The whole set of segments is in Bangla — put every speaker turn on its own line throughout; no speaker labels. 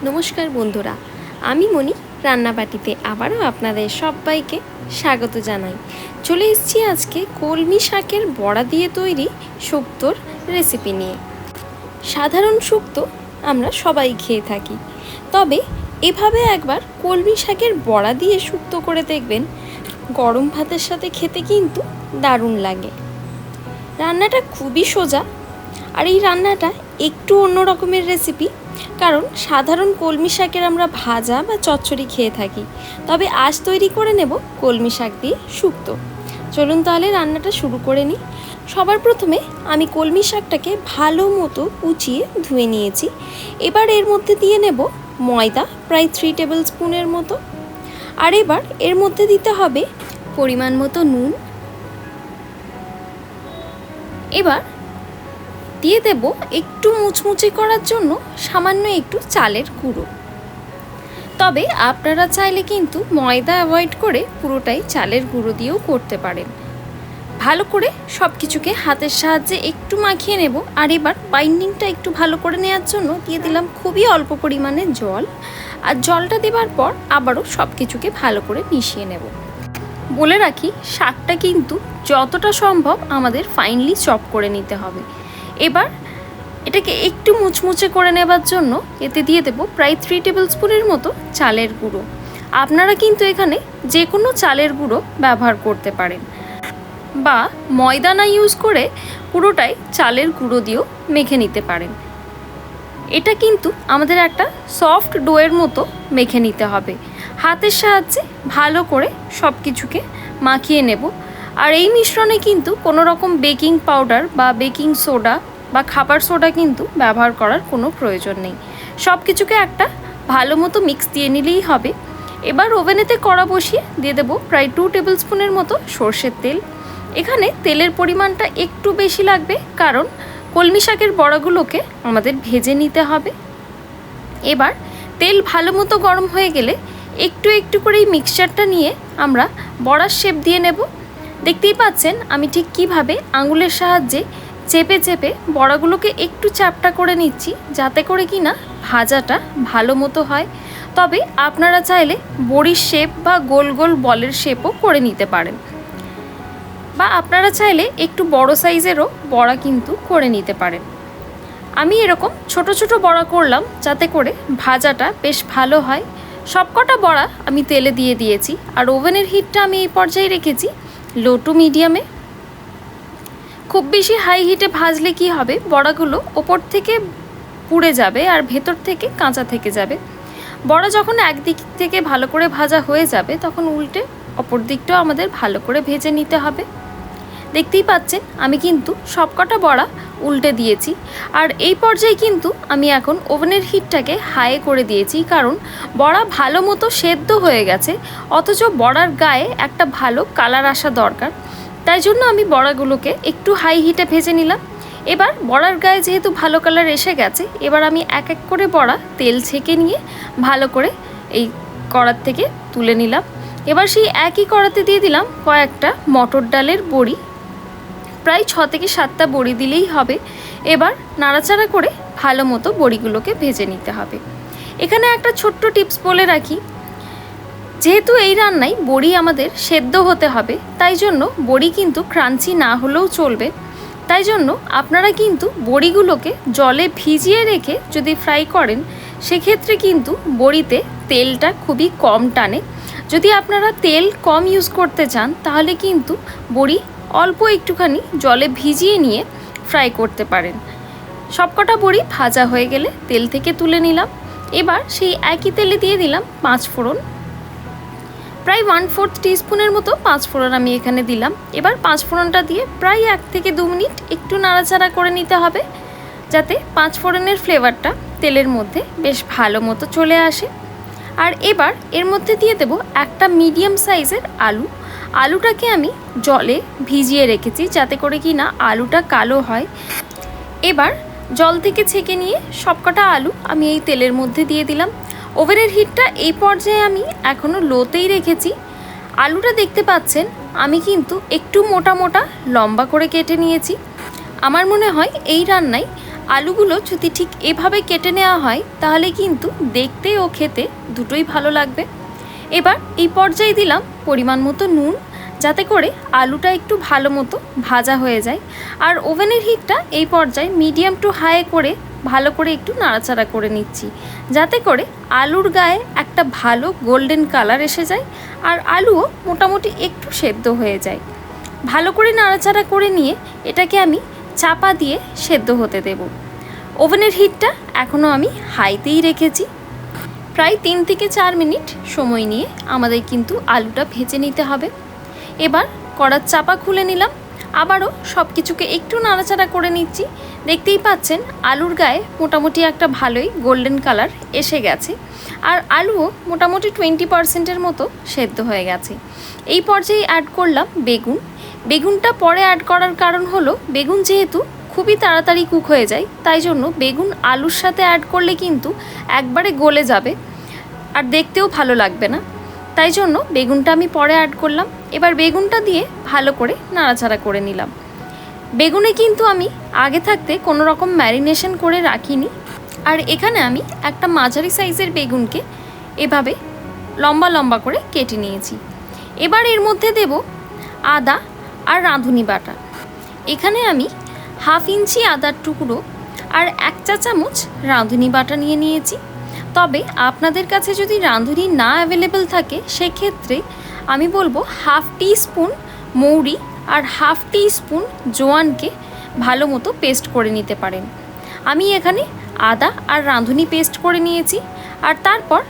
নমস্কার বন্ধুরা, আমি মনি রান্নাবাটিতে আবারও আপনাদের সবাইকে স্বাগত জানাই। চলে এসেছি আজকে কলমি শাকের বড়া দিয়ে তৈরি শুক্তোর রেসিপি নিয়ে। সাধারণ শুক্তো আমরা সবাই খেয়ে থাকি, তবে এভাবে একবার কলমি শাকের বড়া দিয়ে শুক্তো করে দেখবেন, গরম ভাতের সাথে খেতে কিন্তু দারুণ লাগে। রান্নাটা খুবই সোজা, আর এই রান্নাটা একটু অন্য রকমের রেসিপি, কারণ সাধারণ কলমি শাকের আমরা ভাজা বা চচ্চড়ি খেয়ে থাকি, তবে আজ তৈরি করে নেব কলমি শাক দিয়ে শুক্তো। চলুন তাহলে রান্নাটা শুরু করে নিই। সবার প্রথমে আমি কলমি শাকটাকে ভালো মতো কুচিয়ে ধুয়ে নিয়েছি। এবার এর মধ্যে দিয়ে নেব ময়দা, প্রায় 3 টেবিল স্পুনের মতো। আর এবার এর মধ্যে দিতে হবে পরিমাণ মতো নুন। এবার দিয়ে দেব একটু মুচমুচে করার জন্য সামান্য একটু চালের গুঁড়ো। তবে আপনারা চাইলে কিন্তু ময়দা অ্যাভয়েড করে পুরোটাই চালের গুঁড়ো দিয়েও করতে পারেন। ভালো করে সব কিছুকে হাতের সাহায্যে একটু মাখিয়ে নেব। আর এবার বাইন্ডিংটা একটু ভালো করে নেওয়ার জন্য দিয়ে দিলাম খুবই অল্প পরিমাণে জল। আর জলটা দেওয়ার পর আবারও সব কিছুকে ভালো করে মিশিয়ে নেব। বলে রাখি, শাকটা কিন্তু যতটা সম্ভব আমাদের ফাইনলি চপ করে নিতে হবে। এবার এটাকে একটু মুচমুচে করে নেবার জন্য এতে দিয়ে দেব প্রায় 3 টেবিল স্পুনের মতো চালের গুঁড়ো। আপনারা কিন্তু এখানে যে কোনো চালের গুঁড়ো ব্যবহার করতে পারেন, বা ময়দা না ইউজ করে পুরোটাই চালের গুঁড়ো দিয়েও মেখে নিতে পারেন। এটা কিন্তু আমাদের একটা সফট ডোয়ের মতো মেখে নিতে হবে। হাতের সাহায্যে ভালো করে সব কিছুকে মাখিয়ে নেব। আর এই মিশ্রণে কিন্তু কোনো রকম বেকিং পাউডার বা বেকিং সোডা বা খাবার সোডা কিন্তু ব্যবহার করার কোনো প্রয়োজন নেই। সব কিছুকে একটা ভালো মতো মিক্স দিয়ে নিলেই হবে। এবার ওভেনেতে কড়া বসিয়ে দিয়ে দেবো প্রায় 2 টেবিল স্পুনের মতো সর্ষের তেল। এখানে তেলের পরিমাণটা একটু বেশি লাগবে, কারণ কলমি শাকের বড়াগুলোকে আমাদের ভেজে নিতে হবে। এবার তেল ভালো মতো গরম হয়ে গেলে একটু একটু করে এই মিক্সচারটা নিয়ে আমরা বড়ার শেপ দিয়ে নেব। দেখতেই পাচ্ছেন আমি ঠিক কিভাবে আঙুলের সাহায্যে চেপে চেপে বড়াগুলোকে একটু চ্যাপটা করে নিচ্ছি, যাতে করে কি না ভাজাটা ভালো মতো হয়। তবে আপনারা চাইলে বড়ির শেপ বা গোল গোল বলের শেপও করে নিতে পারেন, বা আপনারা চাইলে একটু বড় সাইজেরও বড়া কিন্তু করে নিতে পারেন। আমি এরকম ছোট ছোট বড়া করলাম, যাতে করে ভাজাটা বেশ ভালো হয়। সবকটা বড়া আমি তেলে দিয়ে দিয়েছি। আর ওভেনের হিটটা আমি এই পর্যায়ে রেখেছি লো টু মিডিয়ামে। খুব বেশি হাই হিটে ভাজলে কি হবে, বড়াগুলো ওপর থেকে পুড়ে যাবে আর ভেতর থেকে কাঁচা থেকে যাবে। বড়া যখন একদিক থেকে ভালো করে ভাজা হয়ে যাবে, তখন উল্টে অপর দিকটাও আমাদের ভালো করে ভেজে নিতে হবে। দেখতেই পাচ্ছেন আমি কিন্তু সবকটা বড়া উল্টে দিয়েছি। আর এই পর্যায়ে কিন্তু আমি এখন ওভেনের হিটটাকে হাই করে দিয়েছি, কারণ বড়া ভালো মতো সেদ্ধ হয়ে গেছে, অথচ বড়ার গায়ে একটা ভালো কালার আসা দরকার। তাই জন্য আমি বড়াগুলোকে একটু হাই হিটে ভেজে নিলাম। এবার বড়ার গায়ে যেহেতু ভালো কালার এসে গেছে, এবার আমি এক এক করে বড়া তেল ছেঁকে নিয়ে ভালো করে এই কড়ার থেকে তুলে নিলাম। এবার সেই একই কড়াতে দিয়ে দিলাম কয়েকটা মটর ডালের বড়ি, প্রায় 6 থেকে 7টা বড়ি দিলেই হবে। এবার নাড়াচাড়া করে ভালো মতো বড়িগুলোকে ভেজে নিতে হবে। এখানে একটা ছোট্ট টিপস বলে রাখি, যেহেতু এই রান্নায় বড়ি আমাদের সেদ্ধ হতে হবে, তাই জন্য বড়ি কিন্তু ক্রাঞ্চি না হলেও চলবে। তাই জন্য আপনারা কিন্তু বড়িগুলোকে জলে ভিজিয়ে রেখে যদি ফ্রাই করেন, সেক্ষেত্রে কিন্তু বড়িতে তেলটা খুবই কম টানে। যদি আপনারা তেল কম ইউজ করতে চান, তাহলে কিন্তু বড়ি অল্প একটুখানি জলে ভিজিয়ে নিয়ে ফ্রাই করতে পারেন। সবকটা বড়ি ভাজা হয়ে গেলে তেল থেকে তুলে নিলাম। এবার সেই একই তেলে দিয়ে দিলাম 5 ফোড়ন, প্রায় 1/4 টিস্পুনের মতো 5 ফোড়ন আমি এখানে দিলাম। এবার 5 ফোড়নটা দিয়ে প্রায় 1 থেকে 2 মিনিট একটু নাড়াচাড়া করে নিতে হবে, যাতে 5 ফোড়নের ফ্লেভারটা তেলের মধ্যে বেশ ভালো মতো চলে আসে। আর এবার এর মধ্যে দিয়ে দেব একটা মিডিয়াম সাইজের আলু। আলুটাকে আমি জলে ভিজিয়ে রেখেছি, যাতে করে কি না আলুটা কালো হয়। এবার জল থেকে ছেঁকে নিয়ে সবকটা আলু আমি এই তেলের মধ্যে দিয়ে দিলাম। ওভেনের হিটটা এই পর্যায়ে আমি এখনও লোতেই রেখেছি। আলুটা দেখতে পাচ্ছেন আমি কিন্তু একটু মোটা মোটা লম্বা করে কেটে নিয়েছি। আমার মনে হয় এই রান্নায় আলুগুলো যদি ঠিক এভাবে কেটে নেওয়া হয় তাহলে কিন্তু দেখতে ও খেতে দুটোই ভালো লাগবে। এবার এই পর্যায়ে দিলাম পরিমাণ মতো নুন, যাতে করে আলুটা একটু ভালো মতো ভাজা হয়ে যায়। আর ওভেনের হিটটা এই পর্যায়ে মিডিয়াম টু হাই করে ভালো করে একটু নাড়াচাড়া করে নিচ্ছি, যাতে করে আলুর গায়ে একটা ভালো গোল্ডেন কালার এসে যায় আর আলুও মোটামুটি একটু সেদ্ধ হয়ে যায়। ভালো করে নাড়াচাড়া করে নিয়ে এটাকে আমি চাপা দিয়ে সেদ্ধ হতে দেব। ওভেনের হিটটা এখনও আমি হাইতেই রেখেছি। প্রায় 3 থেকে 4 মিনিট সময় নিয়ে আমাদের কিন্তু আলুটা ভেজে নিতে হবে। এবার কড়ার চাপা খুলে নিলাম, আবারও সব কিছুকে একটু নাড়াচাড়া করে নিচ্ছি। দেখতেই পাচ্ছেন আলুর গায়ে মোটামুটি একটা ভালোই গোল্ডেন কালার এসে গেছে আর আলুও মোটামুটি 20%-এর মতো সেদ্ধ হয়ে গেছে। এই পর্যায়ে অ্যাড করলাম বেগুন। বেগুনটা পরে অ্যাড করার কারণ হলো বেগুন যেহেতু খুবই তাড়াতাড়ি কুক হয়ে যায়, তাই জন্য বেগুন আলুর সাথে অ্যাড করলে কিন্তু একবারে গলে যাবে আর দেখতেও ভালো লাগবে না, তাই জন্য বেগুনটা আমি পরে অ্যাড করলাম। এবার বেগুনটা দিয়ে ভালো করে নাড়াচাড়া করে নিলাম। বেগুনে কিন্তু আমি আগে থাকতে কোনো রকম ম্যারিনেশন করে রাখিনি, আর এখানে আমি একটা মাঝারি সাইজের বেগুনকে এভাবে লম্বা লম্বা করে কেটে নিয়েছি। এবার এর মধ্যে দেব আদা আর রাঁধুনি বাটা। এখানে আমি 1/2 ইঞ্চি আদার টুকরো আর 1 চা চামচ রাঁধুনি বাটা নিয়ে নিয়েছি। তবে আপনাদের কাছে যদি রাঁধুনি না অ্যাভেলেবেল থাকে সেক্ষেত্রে আমি বলবো 1/2 টিস্পুন মৌরি আর 1/2 টিস্পুন জোয়ানকে ভালো মতো পেস্ট করে নিতে পারেন। আমি এখানে আদা আর রাঁধুনি পেস্ট করে নিয়েছি আর তারপর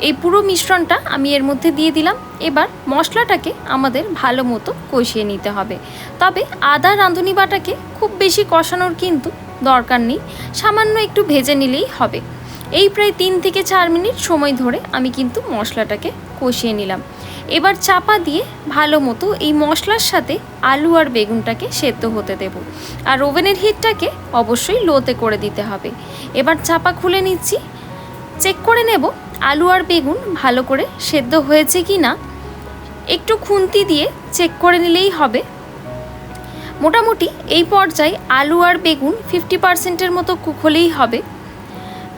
এই পুরো মিশ্রণটা আমি এর মধ্যে দিয়ে দিলাম। এবার মশলাটাকে আমাদের ভালো মতো কষিয়ে নিতে হবে। তবে আদা রাঁধুনি বাটাকে খুব বেশি কষানোর কিন্তু দরকার নেই, সামান্য একটু ভেজে নিলেই হবে। এই প্রায় 3 থেকে 4 মিনিট সময় ধরে আমি কিন্তু মশলাটাকে কষিয়ে নিলাম। এবার চাপা দিয়ে ভালো মতো এই মশলার সাথে আলু আর বেগুনটাকে সেদ্ধ হতে দেব। আর ওভেনের হিটটাকে অবশ্যই লোতে করে দিতে হবে। এবার চাপা খুলে নিচ্ছি, চেক করে নেব আলু আর বেগুন ভালো করে সেদ্ধ হয়েছে কি না। একটু খুন্তি দিয়ে চেক করে নিলেই হবে। মোটামুটি এই পর্যায়ে আলু আর বেগুন 50%-এর মতো কুক হলেই হবে।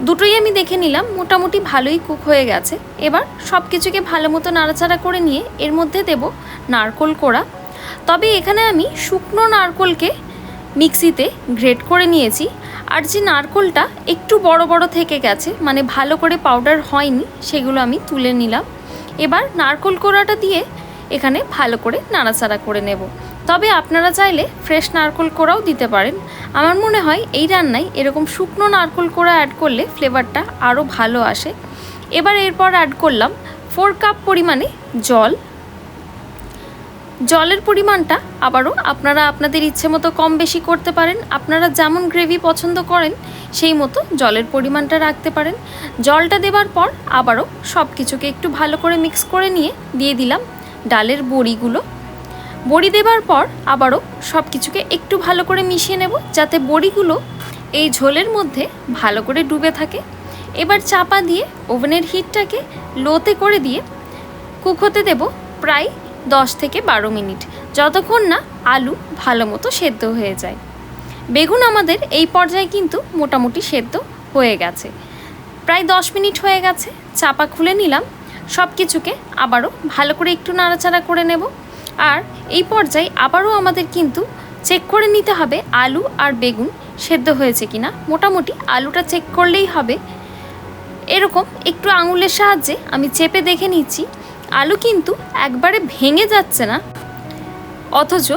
দুটোই আমি দেখে নিলাম মোটামুটি ভালোই কুক হয়ে গেছে। এবার সব কিছুকে ভালো মতো নাড়াচাড়া করে নিয়ে এর মধ্যে দেব নারকোল কোড়া। তবে এখানে আমি শুকনো নারকোলকে মিক্সিতে গ্রেট করে নিয়েছি, আর যে নারকোলটা একটু বড় বড় থেকে গেছে মানে ভালো করে পাউডার হয়নি সেগুলো আমি তুলে নিলাম। এবার নারকোল কোড়াটা দিয়ে এখানে ভালো করে নাড়াচাড়া করে নেব। তবে আপনারা চাইলে ফ্রেশ নারকোল কোড়াও দিতে পারেন। আমার মনে হয় এই রান্নায় এরকম শুকনো নারকোল কোড়া অ্যাড করলে ফ্লেভারটা আরও ভালো আসে। এবার এরপর অ্যাড করলাম 4 কাপ পরিমাণে জল। জলের পরিমাণটা আবারও আপনারা আপনাদের ইচ্ছে মতো কম বেশি করতে পারেন। আপনারা যেমন গ্রেভি পছন্দ করেন সেই মতো জলের পরিমাণটা রাখতে পারেন। জলটা দেওয়ার পর আবারও সব কিছুকে একটু ভালো করে মিক্স করে নিয়ে দিয়ে দিলাম ডালের বড়িগুলো। বড়ি দেওয়ার পর আবারও সব কিছুকে একটু ভালো করে মিশিয়ে নেব, যাতে বড়িগুলো এই ঝোলের মধ্যে ভালো করে ডুবে থাকে। এবার চাপা দিয়ে ওভেনের হিটটাকে লোতে করে দিয়ে কুক হতে দেব প্রায় 10 থেকে 12 মিনিট, যতক্ষণ না আলু ভালো মতো সেদ্ধ হয়ে যায়। বেগুন আমাদের এই পর্যায়ে কিন্তু মোটামুটি সেদ্ধ হয়ে গেছে। প্রায় 10 মিনিট হয়ে গেছে। চাপা খুলে নিলাম, সব কিছুকে আবারও ভালো করে একটু নাড়াচাড়া করে নেব। আর এই পর্যায়ে আবারও আমাদের কিন্তু চেক করে নিতে হবে আলু আর বেগুন সেদ্ধ হয়েছে কিনা। মোটামুটি আলুটা চেক করলেই হবে। এরকম একটু আঙুলের সাহায্যে আমি চেপে দেখে নিচ্ছি আলু কিন্তু একবারে ভেঙে যাচ্ছে না, অথচ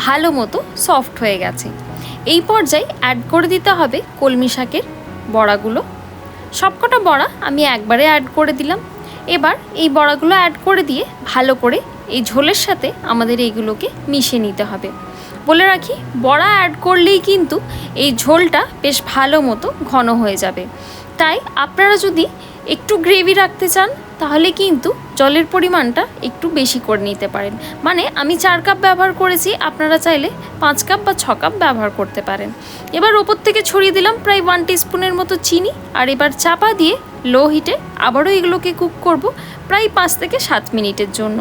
ভালো মতো সফট হয়ে গেছে। এই পর্যায়ে অ্যাড করে দিতে হবে কলমি শাকের বড়াগুলো। সবকটা বড়া আমি একবারে অ্যাড করে দিলাম। এবার এই বড়াগুলো অ্যাড করে দিয়ে ভালো করে এই ঝোলের সাথে আমাদের এইগুলোকে মিশিয়ে নিতে হবে। বলে রাখি, বড়া অ্যাড করলেই কিন্তু এই ঝোলটা বেশ ভালো মতো ঘন হয়ে যাবে। তাই আপনারা যদি একটু গ্রেভি রাখতে চান তাহলে কিন্তু জলের পরিমাণটা একটু বেশি করে নিতে পারেন। মানে আমি 4 কাপ ব্যবহার করেছি, আপনারা চাইলে 5 কাপ বা 6 কাপ ব্যবহার করতে পারেন। এবার ওপর থেকে ছড়িয়ে দিলাম প্রায় 1 টিস্পুনের মতো চিনি। আর এবার চাপা দিয়ে লো হিটে আবারও এগুলোকে কুক করব প্রায় 5 থেকে 7 মিনিটের জন্য।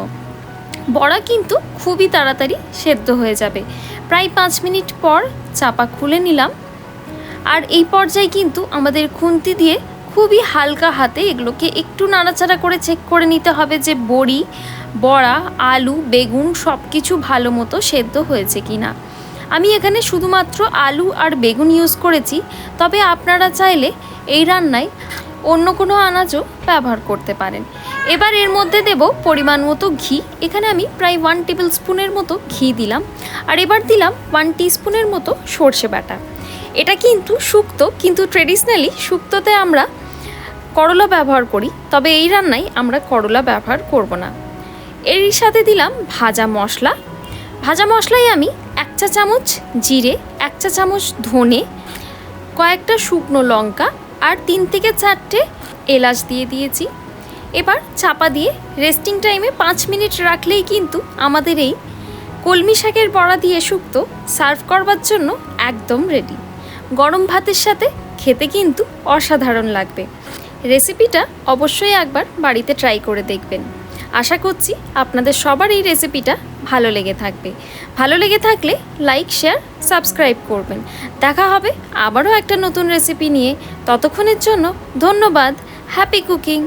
বড়া কিন্তু খুবই তাড়াতাড়ি সেদ্ধ হয়ে যাবে। প্রায় 5 মিনিট পর চাপা খুলে নিলাম। আর এই পর্যায়ে কিন্তু আমাদের খুন্তি দিয়ে খুবই হালকা হাতে এগুলোকে একটু নাড়াচাড়া করে চেক করে নিতে হবে যে বড়ি, বড়া, আলু, বেগুন সব কিছু ভালো মতো সেদ্ধ হয়েছে কি না। আমি এখানে শুধুমাত্র আলু আর বেগুন ইউজ করেছি, তবে আপনারা চাইলে এই রান্নায় অন্য কোনো আনাজও ব্যবহার করতে পারেন। এবার এর মধ্যে দেব পরিমাণ মতো ঘি। এখানে আমি প্রায় 1 টেবিল স্পুনের মতো ঘি দিলাম। আর এবার দিলাম 1 টিস্পুনের মতো সর্ষে বাটা। এটা কিন্তু শুক্তো, কিন্তু ট্রেডিশনালি শুক্তোতে আমরা করলা ব্যবহার করি, তবে এই রান্নায় আমরা করলা ব্যবহার করব না। এর সাথে দিলাম ভাজা মশলা। ভাজা মশলায় আমি 1 চা চামচ জিরে, 1 চা চামচ ধনে, কয়েকটা শুকনো লঙ্কা আর 3 থেকে 4টে এলাচ দিয়ে দিয়েছি। এবার চাপা দিয়ে রেস্টিং টাইমে 5 মিনিট রাখলেই কিন্তু আমাদের এই কলমি শাকের বড়া দিয়ে শুক্তো সার্ভ করবার জন্য একদম রেডি। গরম ভাতের সাথে খেতে কিন্তু অসাধারণ লাগবে। রেসিপিটা অবশ্যই একবার বাড়িতে ট্রাই করে দেখবেন। আশা করছি আপনাদের সবার এই রেসিপিটা ভালো লেগে থাকবে। ভালো লেগে থাকলে লাইক, শেয়ার, সাবস্ক্রাইব করবেন। দেখা হবে আবারও একটা নতুন রেসিপি নিয়ে। ততক্ষণের জন্য ধন্যবাদ। Happy cooking.